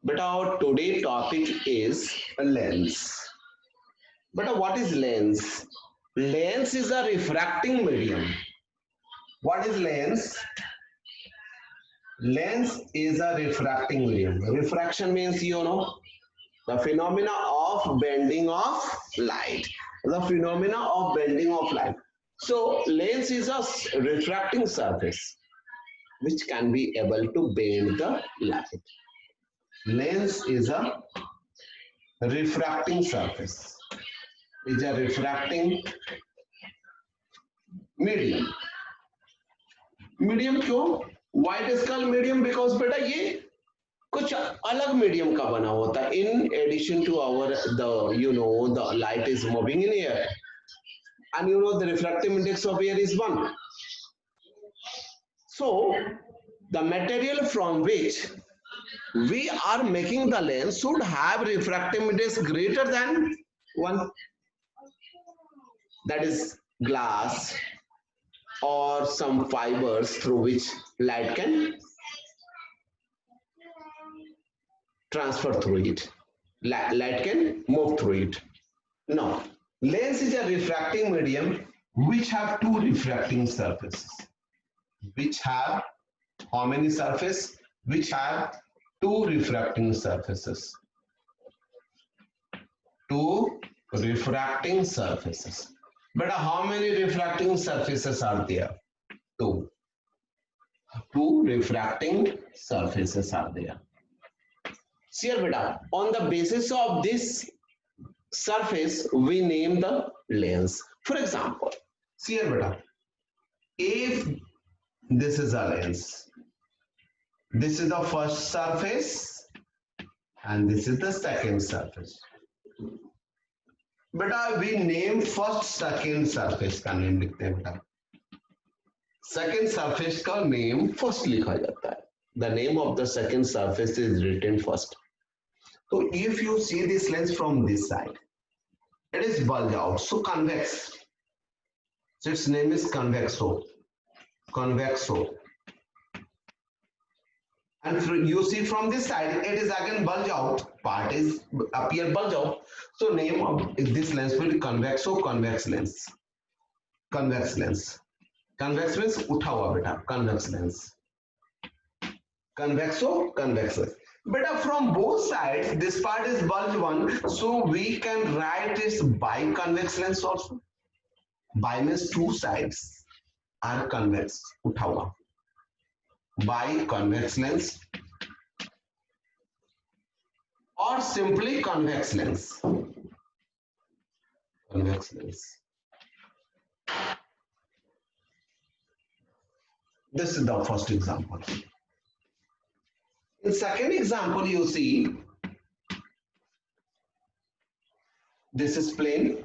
But our today topic is a lens. But what is lens? Lens is a refracting medium. What is lens? Lens is a refracting medium. Refraction means, the phenomena of bending of light. The phenomena of bending of light. So lens is a refracting surface which can be able to bend the light. Lens is a refracting surface. Is a refracting medium. Medium क्यों? White skull medium because बेटा ये कुछ अलग मीडियम का बना होता है in addition to our the light is moving in air and the refractive index of air is 1. So the material from which we are making the lens should have refractive index greater than 1. That is glass or some fibers through which light can transfer through it. Light can move through it. Now, lens is a refracting medium which have two refracting surfaces. Which have how many surfaces? Which have two refracting surfaces. Two refracting surfaces. But how many refracting surfaces are there? Two. Two refracting surfaces are there. See here, beta. On the basis of this surface, we name the lens. For example, see here, beta. If this is a lens, this is the first surface, and this is the second surface. बेटा we name first second surface का name लिखते हैं बेटा. Second surface का name first लिखा जाता है. The name of the second surface is written first. So if you see this lens from this side, it is bulge out, so convex. So its name is convexo. Convexo. And you see from this side, it is again bulge out. Part is appear bulge out. So name of this lens will be convexo, convex lens. Convex lens. Convex means उठा हुआ बेटा. Convex lens. Convexo, convex lens. Beta from both sides, this part is bulge one, so we can write this biconvex lens also. Bi means two sides are convex. उठा हुआ. Biconvex lens or simply convex lens. Convex lens. This is the first example. In second example, you see this is plane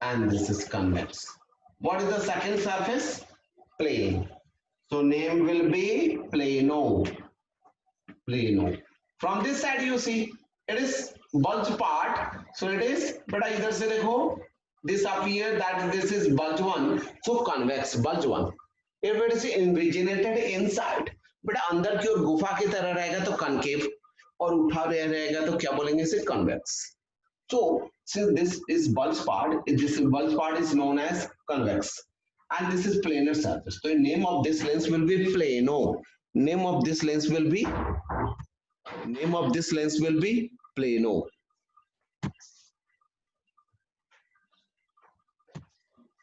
and this is convex. What is the second surface? Plane. So name will be plano. Plano. From this side you see it is bulge part. So it is, but इधर से देखो this appear that this is bulge one. So convex bulge one. If it is invaginated inside, but अंदर की ओर गुफा की तरह रहेगा तो concave और उठा रहेगा तो क्या बोलेंगे इसे convex. So since this is bulge part, this bulge part is known as convex. And this is planar surface. So the name of this lens will be plano. Name of this lens will be plano.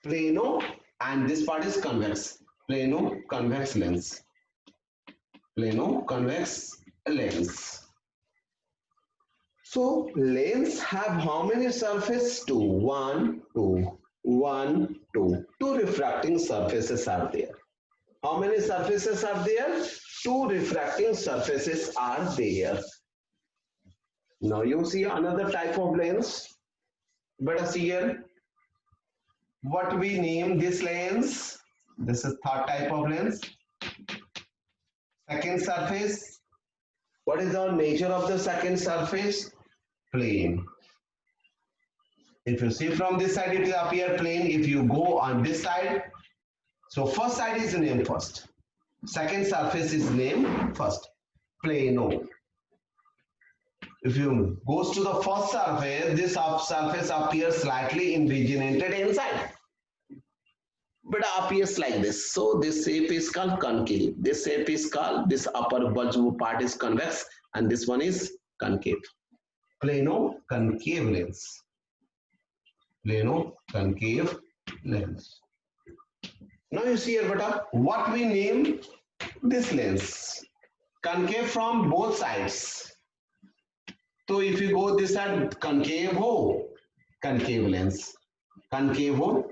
Plano, and this part is convex. Plano convex lens. Plano convex lens. So lens have how many surfaces? Two. 1, 2. 1, 2. Two refracting surfaces are there. How many surfaces are there? Two refracting surfaces are there. Now you see another type of lens. But see here, what we name this lens? This is third type of lens. Second surface. What is the nature of the second surface? Plane. If you see from this side, it will appear plane. If you go on this side, so first side is named first. Second surface is named first. Plano. If you goes to the first surface, this surface appears slightly invaginated inside, but appears like this. So this shape is called concave. This shape is called, this upper bulge part is convex, and this one is concave. Plano concave lens. Plano concave lens. Now you see here, beta, what we name this lens. Concave from both sides. So if you go this side, concave ho, concave lens. Concave ho,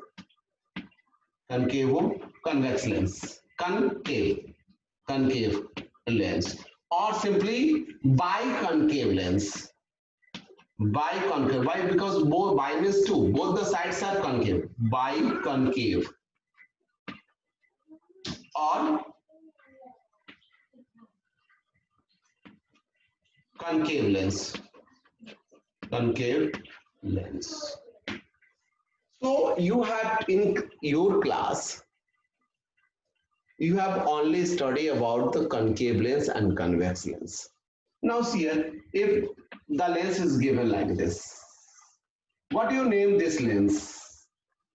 concave ho, convex lens. Concave, concave lens. Or simply biconcave lens. Biconcave. Why? Because both bi means two. Both the sides are concave. Biconcave. Or concave lens. Concave lens. So you have in your class, you have only studied about the concave lens and convex lens. Now see here, if the lens is given like this, what do you name this lens?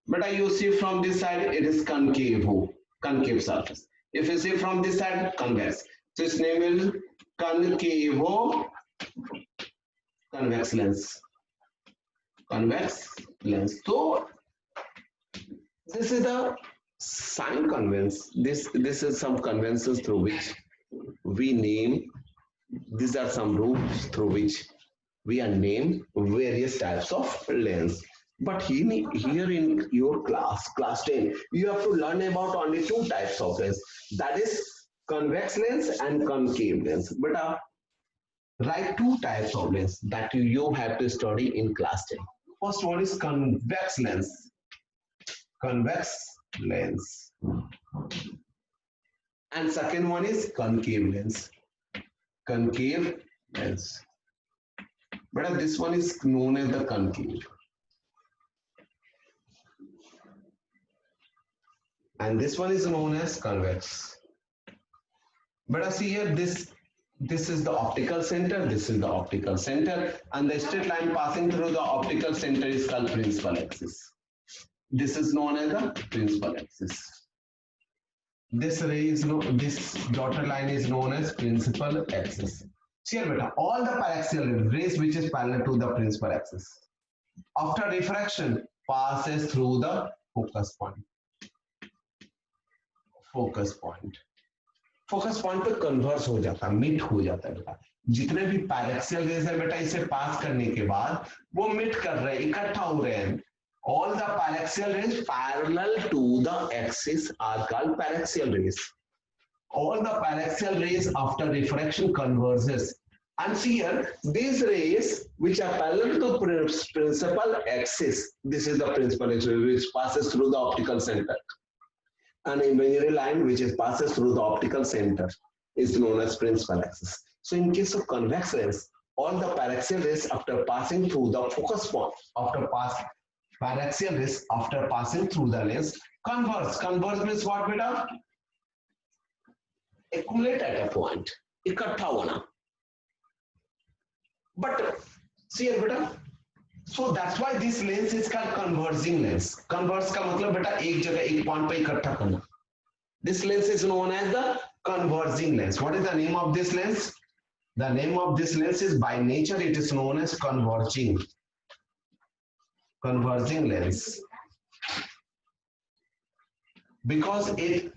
But you see from this side, it is concave, concave surface. If you see from this side, convex. So its name is concave convex lens. Convex lens. So this is the sign convents. This is some conventions through which we name. These are some rules through which we are name various types of lens. But here in your class 10, you have to learn about only two types of lens. That is convex lens and concave lens. But write two types of lens that you have to study in class 10. First one is convex lens. Convex lens. And second one is concave lens. Concave lens. But this one is known as the concave. And this one is known as convex. But see here, this is the optical center, this is the optical center, and the straight line passing through the optical center is called principal axis. This is known as the principal axis. This ray is this dotted line is known as principal axis. See here, beta, all the paraxial rays which is parallel to the principal axis, after refraction passes through the focus point. Focus point पे converse हो जाता है, मिट हो जाता है बेटा. जितने भी पैरेक्सियल रेज है बेटा, इसे पास करने के बाद वो मिट कर रहे हैं, इकट्ठा हो रहे हैं. All the paraxial rays parallel to the axis are called paraxial rays. All the paraxial rays after refraction converges. And see here, these rays which are parallel to principal axis, this is the principal axis which passes through the optical center. An imaginary line which passes through the optical center is known as principal axis. So in case of convex lens, all the paraxial rays after passing through the focus point, paraxial rays after passing through the lens converge. Converge means what, beta? Accumulate at a point. इकट्ठा होना. But see here, beta. So that's why this lens is called converging lens. Converge का मतलब बेटा एक जगह एक point पे इकट्ठा करना. This lens is known as the converging lens. What is the name of this lens? The name of this lens is, by nature it is known as converging lens, because it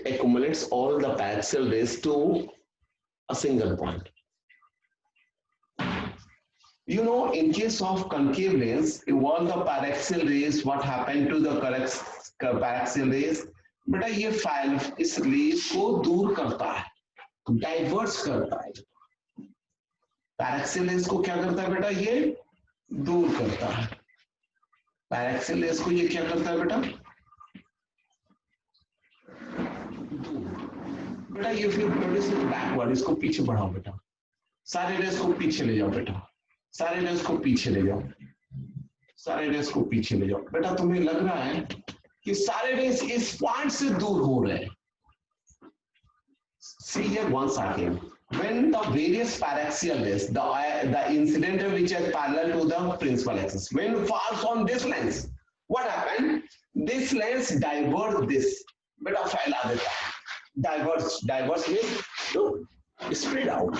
accumulates all the paraxial rays to a single point. You know, in case of concave lens, all the paraxial rays, what happened to the paraxial rays? बेटा ये file इस race को दूर करता है, diverse करता है. Paraxial race को क्या करता है बेटा? ये दूर करता है. पैरेक्सियल रेस को ये क्या करता है बेटा? बेटा ये फिर प्रोड्यूस बैकवर्ड, इसको पीछे बढ़ाओ बेटा. सारे रेस को पीछे ले जाओ बेटा. सारे रेस को पीछे ले जाओ. सारे रेस को पीछे ले जाओ. बेटा तुम्हें लग रहा है कि सारे रेस इस पॉइंट से दूर हो रहे हैं. See here once again, when the various paraxial rays, the incident ray which is parallel to the principal axis, when falls on this lens, what happened? This lens diverge this. Beta file देता है. Diverge means to spread out,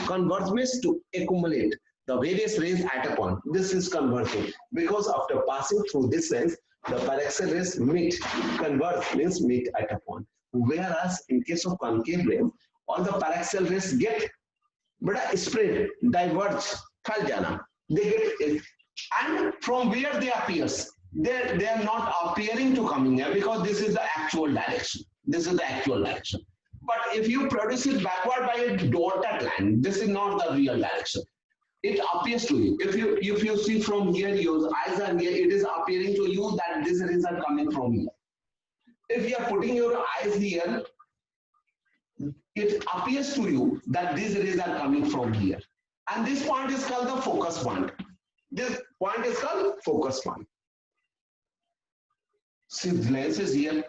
Converge means to accumulate the various rays at a point. This is converging because after passing through this lens, the paraxial rays meet. Converge means meet at a point. Whereas in case of concave ray, all the paraxial rays get bada spread, diverge, फैल जाना. They get, and from where they appears, they are not appearing to coming here because this is the actual direction. This is the actual direction. But if you produce it backward by a dotted line, this is not the real direction. It appears to you. If you see from here, your eyes are here, it is appearing to you that this rays are coming from here. If you are putting your eyes here, it appears to you that these rays are coming from here. And this point is called the focus point. This point is called focus point. See, the lens is here.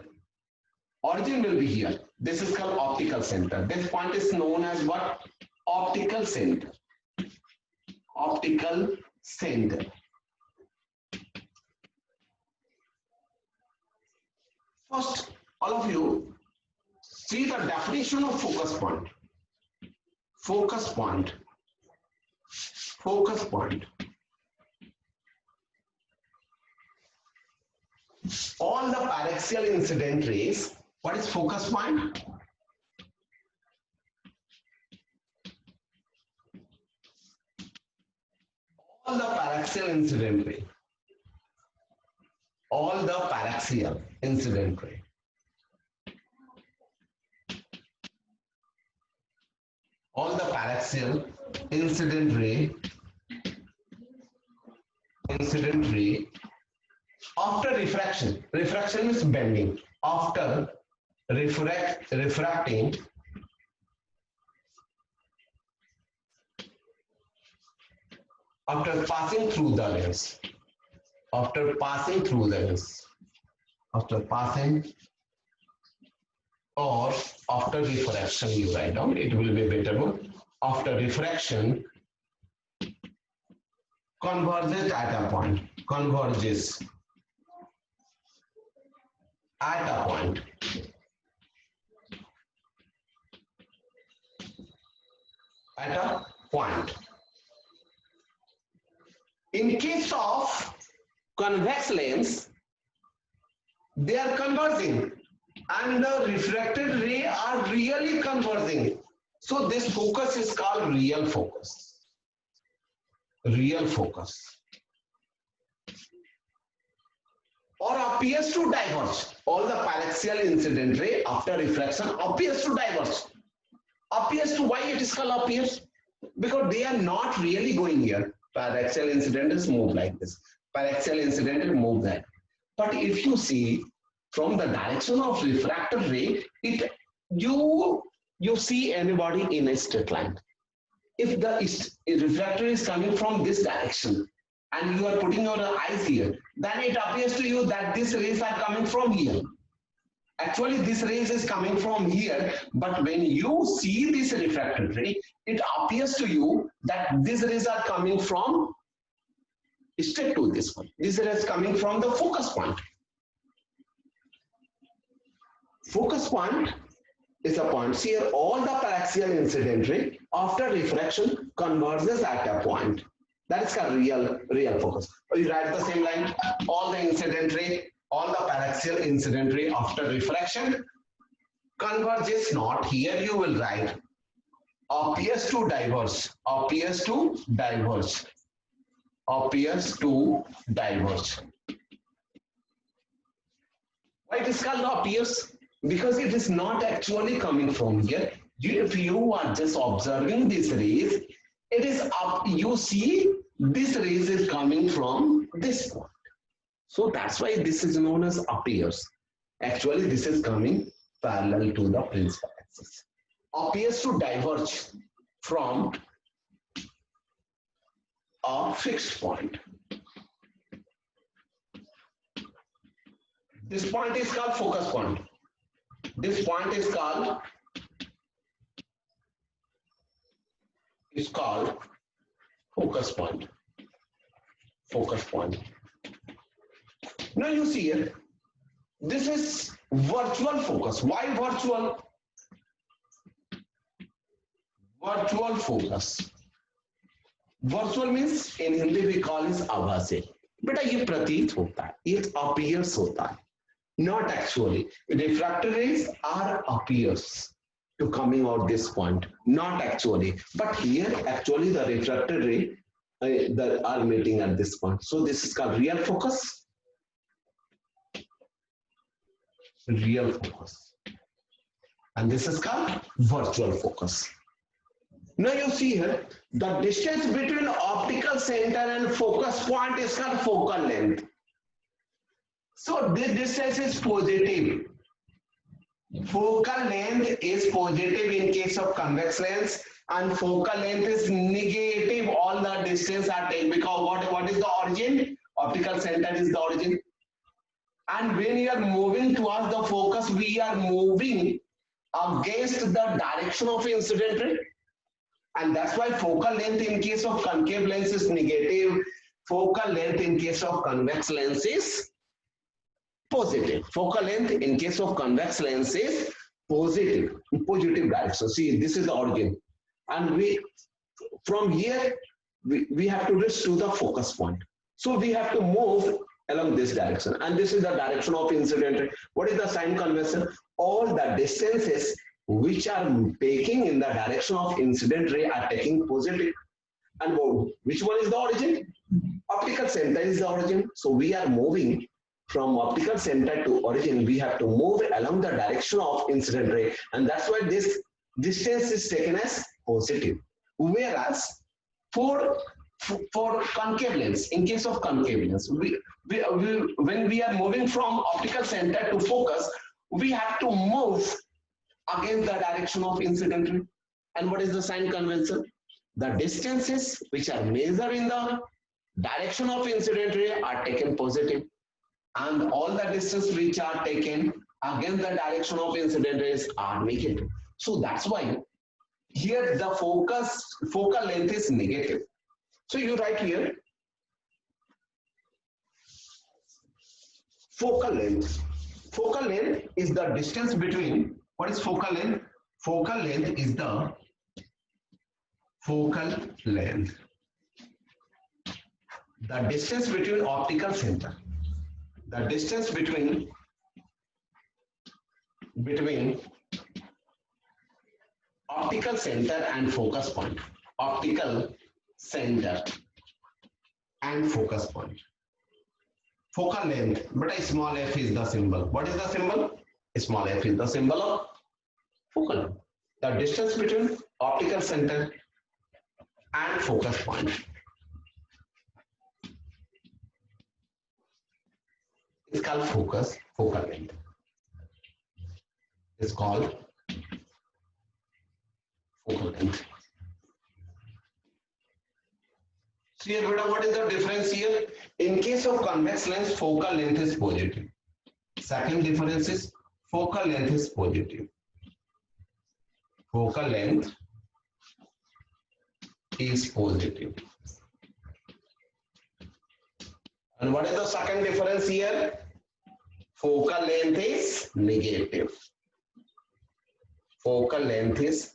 Origin will be here. This is called optical center. This point is known as what? Optical center. Optical center. First, all of you see the definition of focus point. Focus point. Focus point. All the paraxial incident rays. What is focus point? All the paraxial incident ray. All the paraxial incident ray. All the paraxial incident ray after refraction. Refraction is bending. After refracting after passing through the lens. After passing through the lens. After passing or after refraction, you write down, it will be better one. After refraction, converges at a point. Converges at a point. At a point. In case of convex lens, they are converging and the refracted ray are really converging. So this focus is called real focus. Real focus. Or appears to diverge. All the paraxial incident ray after refraction appears to diverge. Appears to, why it is called appears? Because they are not really going here. Paraxial incident is moved like this. Paraxial incident is moved like. But if you see from the direction of refracted ray, you see anybody in a straight line. If the refractor is coming from this direction and you are putting your eyes here, then it appears to you that these rays are coming from here. Actually, this rays is coming from here, but when you see this refracted ray, it appears to you that these rays are coming from straight to this one. This ray is coming from the focus point. Focus point is a point. See here, all the paraxial incident ray after refraction converges at a point. That is called real focus. Or you write the same line, all the incident ray, all the paraxial incident ray after refraction converges not. Here you will write appears to diverge. Appears to diverge. Appears to diverge. Why it is called appears? Because it is not actually coming from here. If you are just observing these rays, it is up. You see this rays is coming from this point. So that's why this is known as appears. Actually, this is coming parallel to the principal axis. Appears to diverge from a fixed point. This point is called focus point. This point is called is called focus point. Focus point. Now you see here, this is virtual focus. Why virtual? Virtual focus. Virtual means in Hindi we call is आभासी. बेटा ये प्रतीत होता है, it appears होता है, not actually. Refracted rays are appears to coming out this point, not actually. But here actually the refracted ray that are meeting at this point. So this is called real focus. Real focus. And this is called virtual focus. Now you see here, the distance between optical center and focus point is called focal length. So this distance is positive. Focal length is positive in case of convex lens, and focal length is negative. All the distance are taken because what is the origin? Optical center is the origin. And when you are moving towards the focus, we are moving against the direction of incident ray. And that's why focal length in case of concave lens is negative. Focal length in case of convex lens is positive. Focal length in case of convex lens is positive. Positive direction. See, this is the origin. And we from here we have to reach to the focus point. So we have to move along this direction. And this is the direction of incident ray. What is the sign convention? All the distances which are taking in the direction of incident ray are taking positive. And which one is the origin? Optical center is the origin. So we are moving from optical center to origin. We have to move along the direction of incident ray, and that's why this distance is taken as positive. Whereas for concave lens, in case of concave lens, when we are moving from optical center to focus, we have to move against the direction of incident ray. And what is the sign convention? The distances which are measured in the direction of incident ray are taken positive, and all the distance which are taken against the direction of incident rays are negative. So that's why here the focal length is negative. So you write here focal length. Focal length is the distance between, what is focal length? Focal length is the focal length. The distance between optical center. The distance between optical center and focus point. Optical center and focus point. Focal length, but a small f is the symbol. What is the symbol? A small f is the symbol of focal length. The distance between optical center and focus point is called focal length. It's called focal length. See here, what is the difference here? In case of convex lens, focal length is positive. Second difference is focal length is positive. Focal length is positive. And what is the second difference here? Focal length is negative. Focal length is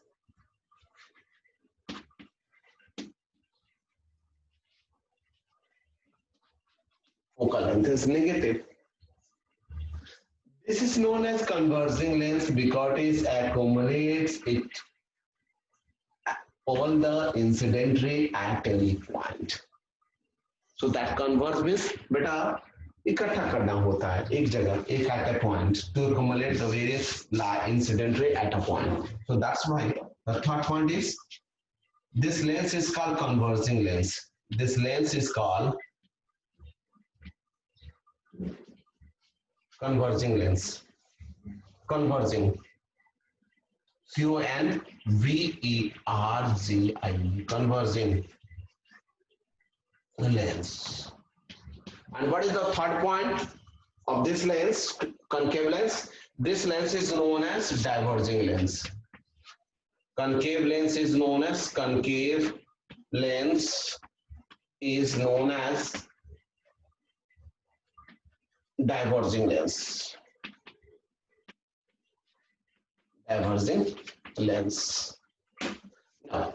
negative. This is known as converging lens because it accumulates all the incident ray at any point. So that converge means beta इकट्ठा करना होता है एक जगह, एक at a point to accumulate the various incident ray at a point. So that's why the third point is this lens is called converging lens. This lens is called converging lens. Converging. CONVERGING. Converging lens. And what is the third point of this lens? Concave lens. This lens is known as diverging lens. Concave lens is known as lens is known as diverging lens. Diverging lens. Now,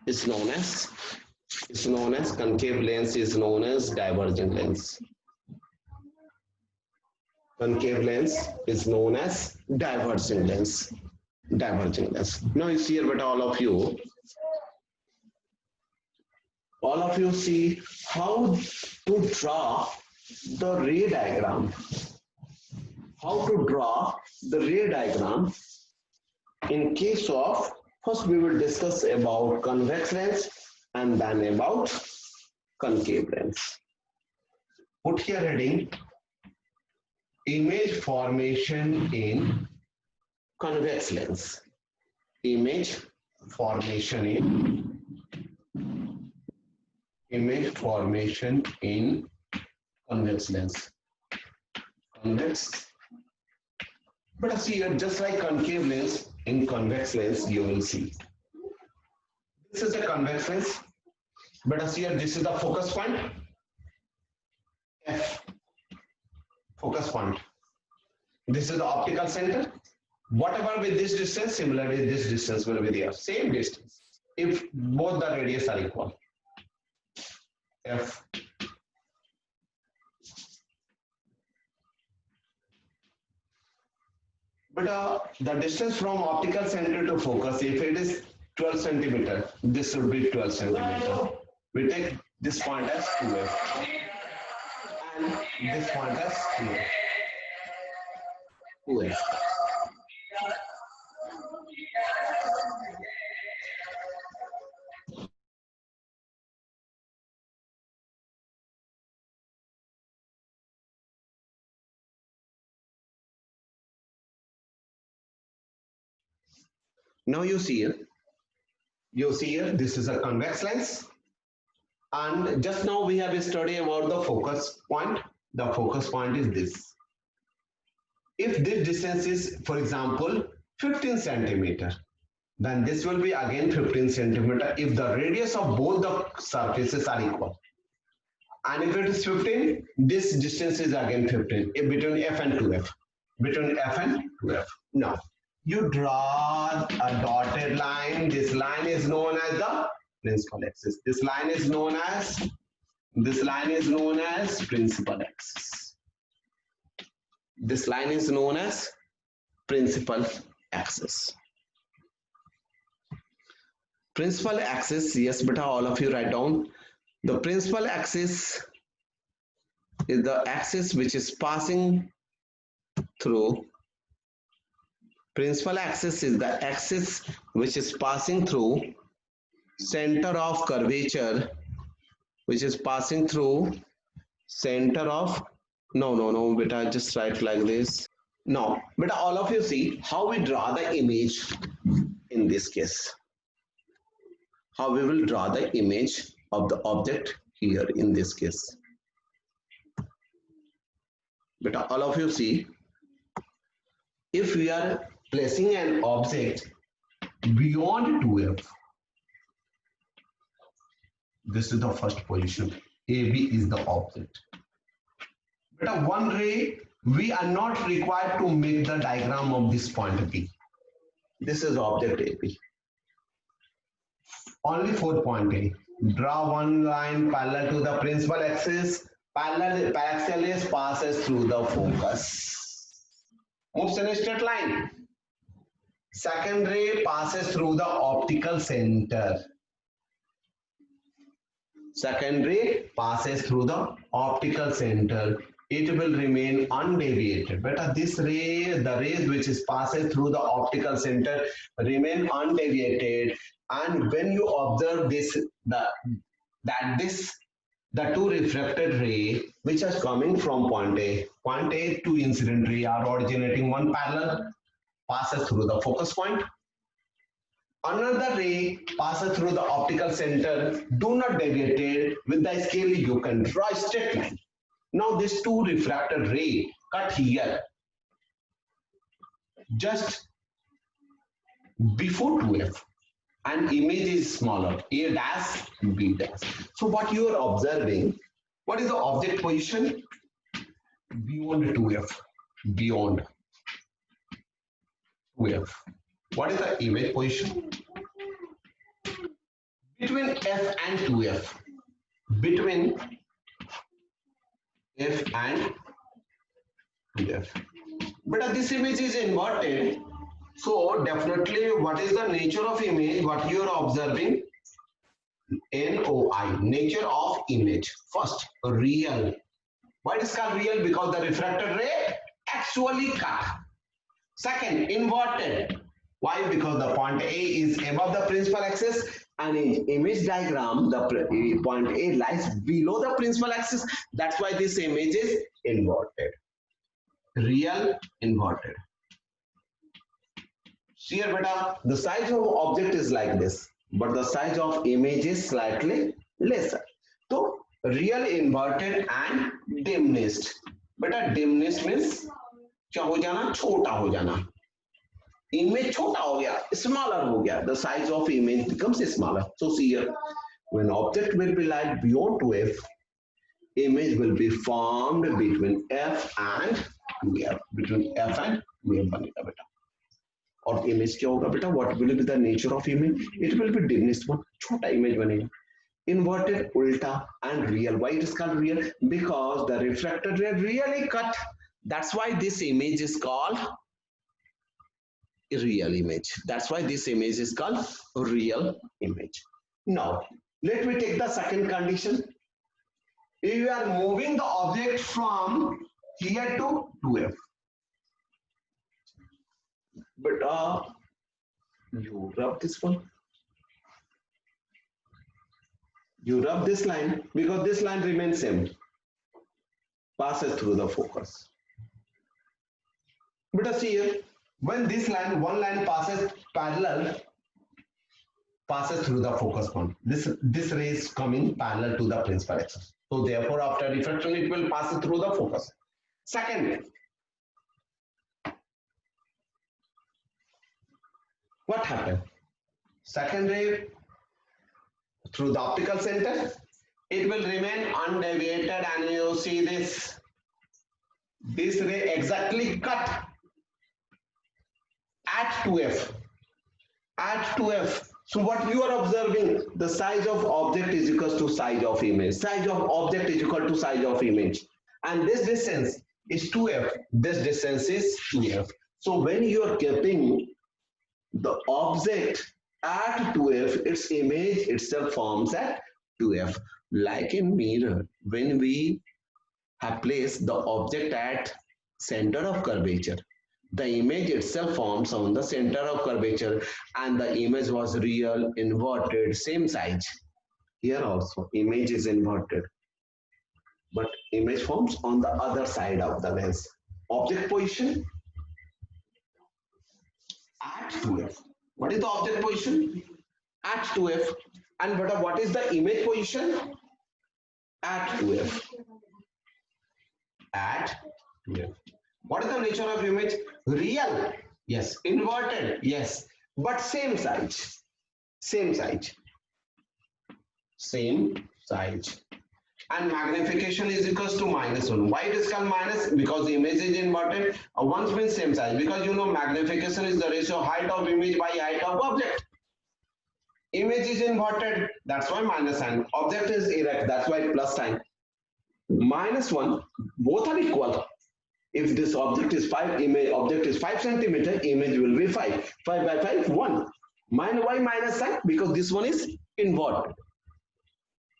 is known as concave lens is known as diverging lens. Concave lens is known as diverging lens. Diverging lens. Now you see here, but all of you see how to draw the ray diagram. How to draw the ray diagram in case of, first we will discuss about convex lens and then about concave lens. Put here heading, image formation in convex lens. Image formation in convex lens. Convex. But see here, just like concave lens, in convex lens you will see. This is a convex lens. But see here, this is the focus point. F. Focus point. This is the optical center. Whatever with this distance, similarly this distance will be there. Same distance. If both the radius are equal. F. But the distance from optical center to focus, if it is 12 centimeter, this should be 12 centimeter. We take this point as 2f and this point as 2f. Now you see here, this is a convex lens, and just now we have studied about the focus point. The focus point is this. If this distance is, for example, 15 centimeter, then this will be again 15 centimeter if the radius of both the surfaces are equal. And if it is 15, this distance is again 15 between f and 2f. Between f and 2f. Now, you draw a dotted line. This line is known as the principal axis. This line is known as principal axis. This line is known as principal axis. Principal axis, yes, beta, all of you write down. The principal axis is the axis which is passing through. Principal axis is the axis which is passing through center of curvature, which is passing through center of, no, beta, just write like this. Now, beta, all of you see how we draw the image in this case. How we will draw the image of the object here in this case. Beta, all of you see, if we are placing an object beyond 2f, this is the first position. AB is the object. But one ray, we are not required to make the diagram of this point B. This is object AB. Only 4 point A. Draw one line parallel to the principal axis. Parallax passes through the focus. Moves in a straight line. Second ray passes through the optical center. Second ray passes through the optical center. It will remain undeviated. But this ray, the rays which is passes through the optical center, remain undeviated. And when you observe this, the two refracted ray which are coming from point A to incident ray are originating one parallel, passes through the focus point. Another ray passes through the optical center, do not deviate it. With the scale you can draw a straight line. Now these two refracted ray cut here. Just before 2f and image is smaller, A dash, B dash. So what you are observing, what is the object position? Beyond 2f, beyond 2f. What is the image position? Between f and 2f. Between f and 2f. But this image is inverted. So definitely what is the nature of image? What you are observing? NOI, nature of image. First, real. Why it is called real? Because the refracted ray actually cut. Second, inverted. Why? Because the point A is above the principal axis and in image diagram, the point A lies below the principal axis. That's why this image is inverted. Real, inverted. See here, beta, the size of object is like this, but the size of image is slightly lesser. So, real, inverted and diminished. Beta, diminished means क्या हो जाना? छोटा हो जाना. Image छोटा हो गया, smaller हो गया. The size of image becomes smaller. So see here, when object will be light beyond 2f, image will be formed between f and 2f. Between f and 2f बनेगा बेटा. और इमेज क्या होगा बेटा? What will be the nature of image? It will be diminished one. छोटा image बनेगा. Inverted, ulta and real. Why it is called real? Because the refracted ray really cut. That's why this image is called real image. That's why this image is called real image. Now, let me take the second condition. If you are moving the object from here to 2f, but you rub this one. You rub this line because this line remains same. Passes through the focus. But see here, when this line, one line passes parallel, passes through the focus point. This ray is coming parallel to the principal axis. So therefore, after reflection, it will pass through the focus. Second, what happened? Second ray through the optical center, it will remain undeviated, and you see this ray exactly cut at 2f. At 2f. So what you are observing, the size of object is equal to size of image. Size of object is equal to size of image. And this distance is 2f. This distance is 2f. So when you are keeping the object at 2f, its image itself forms at 2f. Like in mirror, when we have placed the object at center of curvature, the image itself forms on the center of curvature, and the image was real, inverted, same size. Here also image is inverted, but image forms on the other side of the lens. Object position at 2f. What is the object position? At 2f. And what is the image position? At 2f. At 2f. What is the nature of image? Real, yes. Inverted, yes. But same size. Same size. Same size. And magnification is equals to -1. Why it is called minus? Because the image is inverted. Once means same size. Because you know magnification is the ratio of height of image by height of object. Image is inverted. That's why minus sign. Object is erect. That's why plus sign. -1. Both are equal. If this object is 5, object is 5 centimeter, image will be 5. 5 by 5, 1. Why minus sign? Because this one is inverted.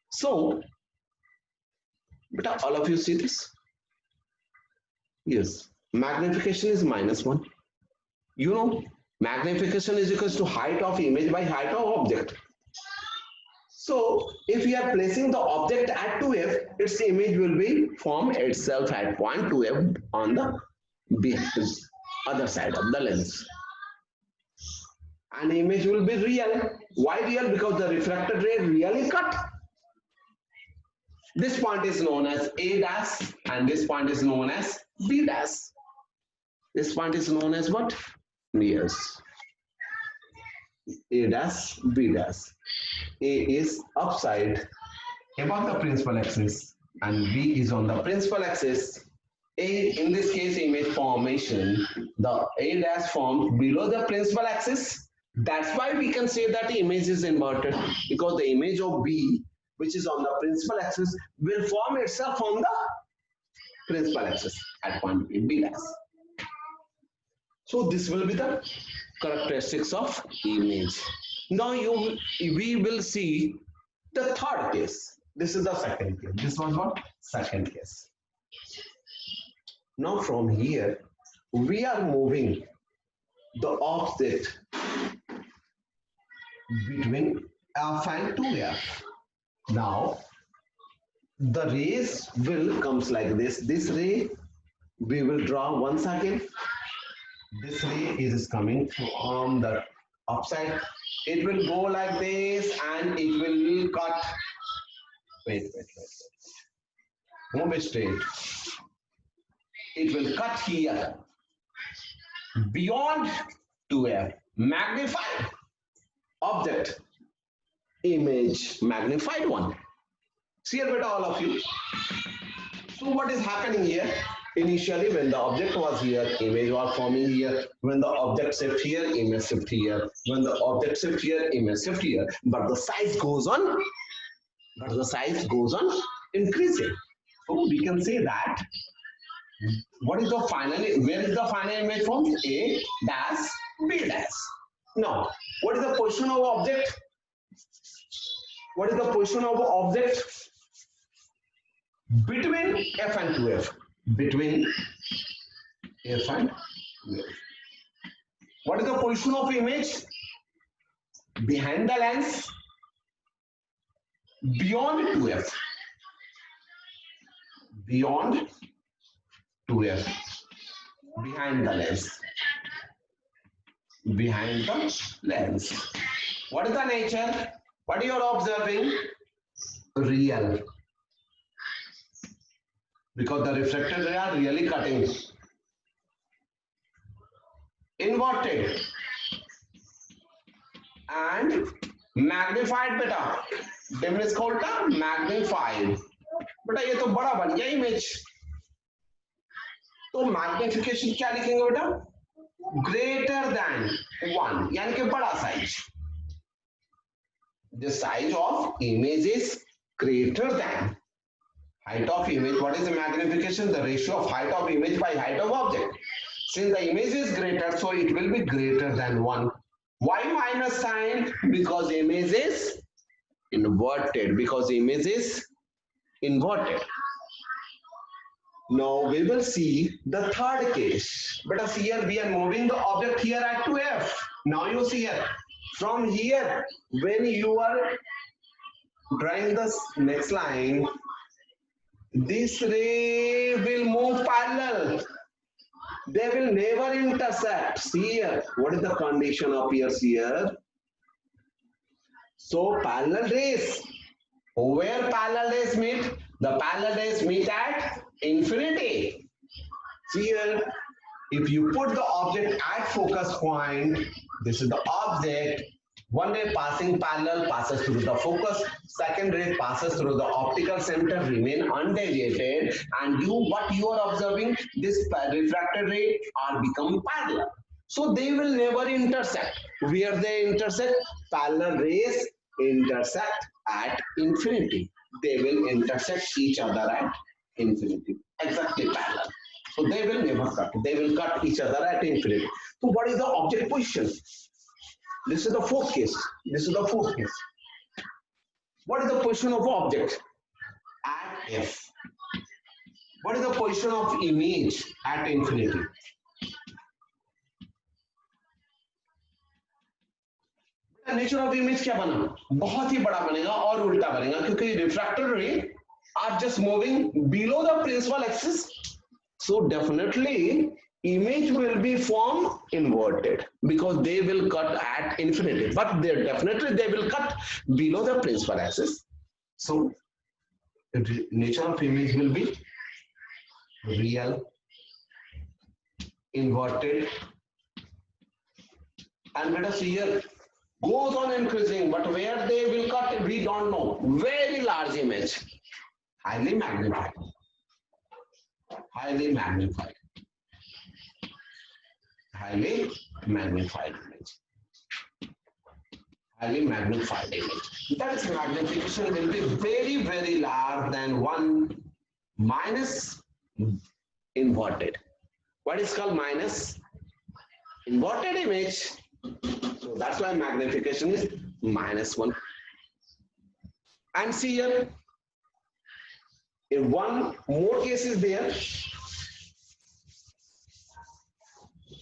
So, but all of you see this? Yes. Magnification is -1. You know, magnification is equal to height of image by height of object. So, if we are placing the object at 2f, its image will be form itself at point 2f on the other side of the lens. And image will be real. Why real? Because the refracted ray really cut. This point is known as A dash and this point is known as B dash. This point is known as what? Yes. A dash, B dash. A is upside above the principal axis and B is on the principal axis. A, in this case, image formation, the A dash formed below the principal axis. That's why we can say that the image is inverted, because the image of B, which is on the principal axis, will form itself on the principal axis at point B, B dash. So this will be the characteristics of image. Now we will see the third case. This is the second case. This was what? Second case. Now from here, we are moving the object between F and 2F. Now, the rays will comes like this. This ray, we will draw once again. This ray is coming from the upside. It will go like this and it will cut. Wait. Move straight. It will cut here beyond 2F. Magnified object, image, magnified one. See here, beta, all of you. So what is happening here? Initially, when the object was here, image was forming here. When the object shift here, image shift here. When the object shift here, image shift here. But the size goes on. Increasing. So we can say that what is the final? Where is the final image formed? A dash B dash. Now, what is the position of object? What is the position of object between F and 2F? Between F and 2F. What is the position of image? Behind the lens, beyond 2F. Beyond 2F. Behind the lens. Behind the lens. What is the nature? What you are observing? Real. Because the refracted ray are really cutting. Inverted. And magnified beta. Dimness called magnified. बेटा ये तो बड़ा बन गया image. तो magnification क्या लिखेंगे बेटा? Greater than 1, यानी कि बड़ा size. The size of image is greater than height of image. What is the magnification? The ratio of height of image by height of object. Since the image is greater, so it will be greater than 1. Why minus sign? Because image is inverted. Now we will see the third case. But here we are moving the object here at 2F. Now you see here. From here, when you are drawing the next line, this ray will move parallel. They will never intersect. See here, what is the condition appears here? So parallel rays. Where parallel rays meet? The parallel rays meet at infinity. See here, if you put the object at focus point, this is the object. One ray passing parallel passes through the focus. Second ray passes through the optical center, remain undeviated. And what you are observing, this refracted ray are become parallel. So they will never intersect. Where they intersect? Parallel rays intersect at infinity. They will intersect each other at infinity. Exactly parallel. So they will never cut. They will cut each other at infinity. So what is the object position? This is the fourth case. What is the position of object? At F. What is the position of image at infinity? Nature of image क्या बना? बहुत ही बड़ा बनेगा और उल्टा बनेगा, क्योंकि refracted ray are just moving below the principal axis. So definitely image will be formed inverted because they will cut at infinity, but they will cut below the principal axis. So the nature of image will be real, inverted, and let us see here Goes on increasing, but where they will cut, we don't know. Very large image, highly magnified, highly magnified, highly magnified image, highly magnified image. That is magnification will be very, very large than 1 minus inverted. What is called minus inverted image? So that's why magnification is -1. And see here, in one more case is there.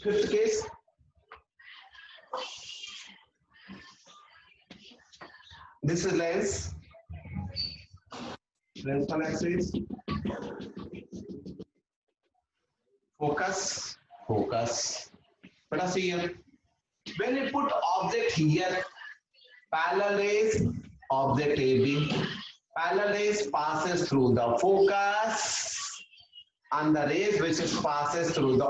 Fifth case. This is lens. Lens on axis. Focus. Focus. But see here. When you put object here, parallel rays, object AB, parallel rays passes through the focus and the rays which passes through the